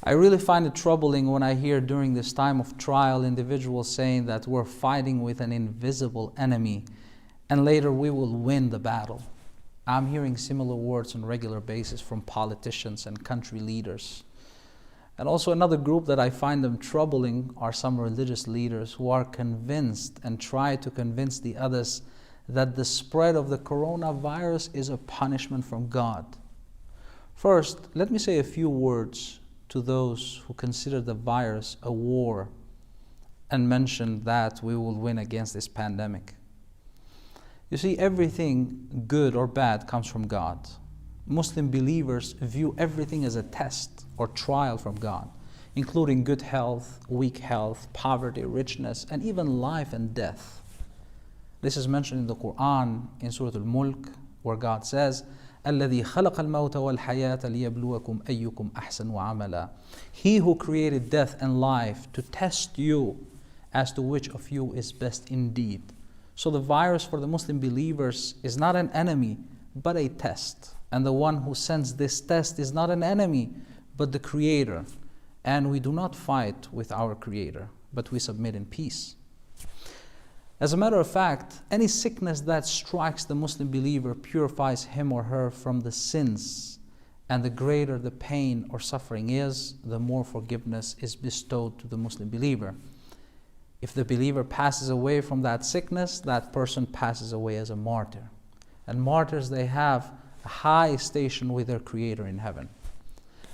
I really find it troubling when I hear during this time of trial individuals saying that we're fighting with an invisible enemy and later we will win the battle. I'm hearing similar words on a regular basis from politicians and country leaders. And also another group that I find them troubling are some religious leaders who are convinced and try to convince the others that the spread of the coronavirus is a punishment from God. First, let me say a few words to those who consider the virus a war and mention that we will win against this pandemic. You see, everything good or bad comes from God. Muslim believers view everything as a test or trial from God, including good health, weak health, poverty, richness, and even life and death. This is mentioned in the Quran in Surah Al-Mulk, where God says, الَّذِي خَلَقَ الْمَوْتَ وَالْحَيَاةَ لِيَبْلُوَكُمْ أَيُّكُمْ أَحْسَنُ عَمَلًا. He who created death and life to test you as to which of you is best indeed. So the virus for the Muslim believers is not an enemy, but a test. And the one who sends this test is not an enemy, but the Creator. And we do not fight with our Creator, but we submit in peace. As a matter of fact, any sickness that strikes the Muslim believer purifies him or her from the sins. And the greater the pain or suffering is, the more forgiveness is bestowed to the Muslim believer. If the believer passes away from that sickness, that person passes away as a martyr. And martyrs, they have a high station with their Creator in heaven.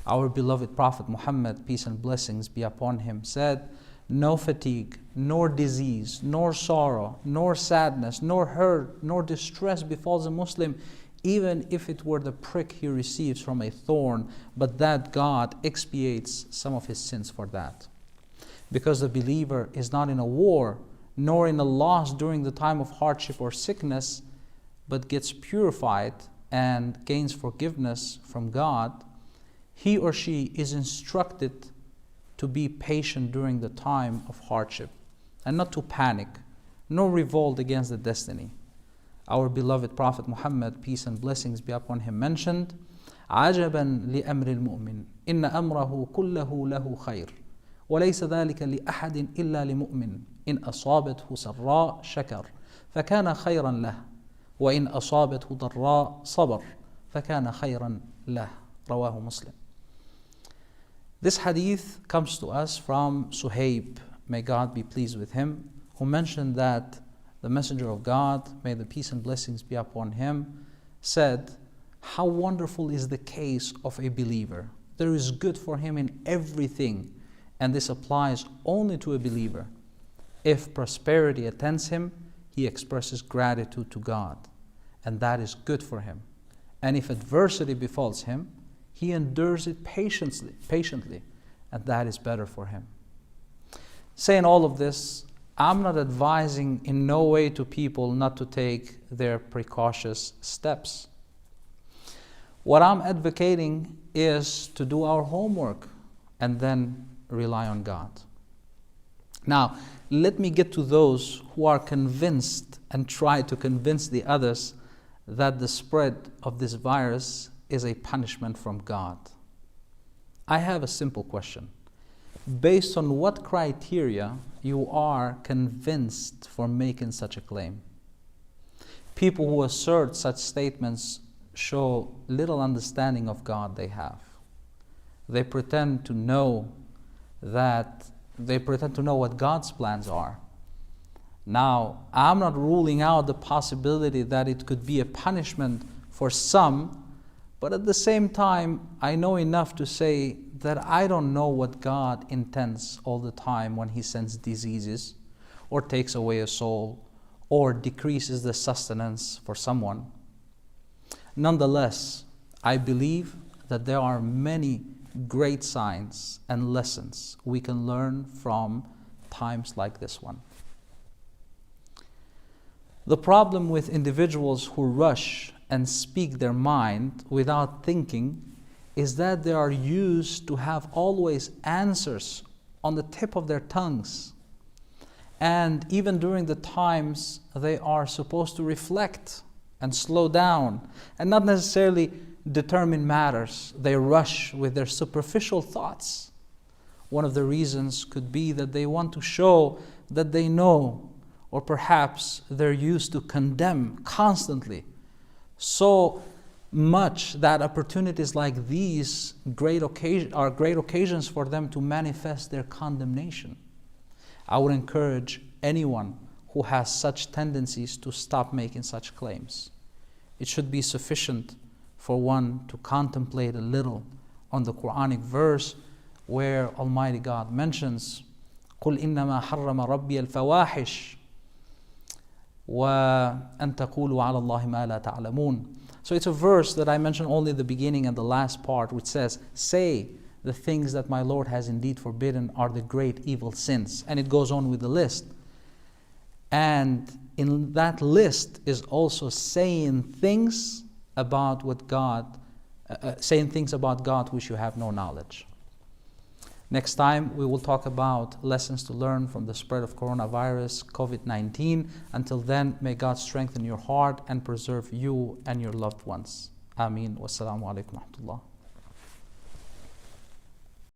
Our beloved Prophet Muhammad, peace and blessings be upon him, said, no fatigue, nor disease, nor sorrow, nor sadness, nor hurt, nor distress befalls a Muslim, even if it were the prick he receives from a thorn, but that God expiates some of his sins for that. Because the believer is not in a war, nor in a loss during the time of hardship or sickness, but gets purified and gains forgiveness from God, he or she is instructed to be patient during the time of hardship and not to panic, nor revolt against the destiny. Our beloved Prophet Muhammad, peace and blessings be upon him, mentioned, عَجَبًا لِأَمْرِ الْمُؤْمِنِ إِنَّ أَمْرَهُ كُلَّهُ لَهُ خَيْرٌ وليس ذلك لأحد إلا لمؤمن إن أصابته سراء شكر فكان خيرا له وإن أصابته ضراء صبر فكان خيرا له. رواه Muslim. This hadith comes to us from Suhaib, may God be pleased with him, who mentioned that the Messenger of God, may the peace and blessings be upon him, said, how wonderful is the case of a believer. There is good for him in everything. And this applies only to a believer. If prosperity attends him, he expresses gratitude to God, and that is good for him. And if adversity befalls him, he endures it patiently, and that is better for him. Saying all of this, I'm not advising in no way to people not to take their precautious steps. What I'm advocating is to do our homework and then rely on God. Now, let me get to those who are convinced and try to convince the others that the spread of this virus is a punishment from God. I have a simple question. Based on what criteria you are convinced for making such a claim? People who assert such statements show little understanding of God they have. They pretend to know what God's plans are. Now, I'm not ruling out the possibility that it could be a punishment for some, but at the same time, I know enough to say that I don't know what God intends all the time when He sends diseases, or takes away a soul, or decreases the sustenance for someone. Nonetheless, I believe that there are many great signs and lessons we can learn from times like this one. The problem with individuals who rush and speak their mind without thinking is that they are used to have always answers on the tip of their tongues. And even during the times they are supposed to reflect and slow down and not necessarily determine matters, they rush with their superficial thoughts One of the reasons could be that they want to show that they know, or perhaps they're used to condemn constantly so much that opportunities like these are great occasions for them to manifest their condemnation. I would encourage anyone who has such tendencies to stop making such claims. It should be sufficient for one to contemplate a little on the Quranic verse where Almighty God mentions, قُلْ إِنَّمَا حَرَّمَ رَبِّيَ الْفَوَاحِشِ وَأَن تَقُولُوا عَلَى اللَّهِ مَا لَا تَعْلَمُونَ. So it's a verse that I mentioned only the beginning and the last part, which says, say, the things that my Lord has indeed forbidden are the great evil sins. And it goes on with the list. And in that list is also saying things about saying things about God which you have no knowledge. Next time we will talk about lessons to learn from the spread of coronavirus, COVID-19. Until then, may God strengthen your heart and preserve you and your loved ones. Ameen. Wassalamu alaikum wa rahmatullah.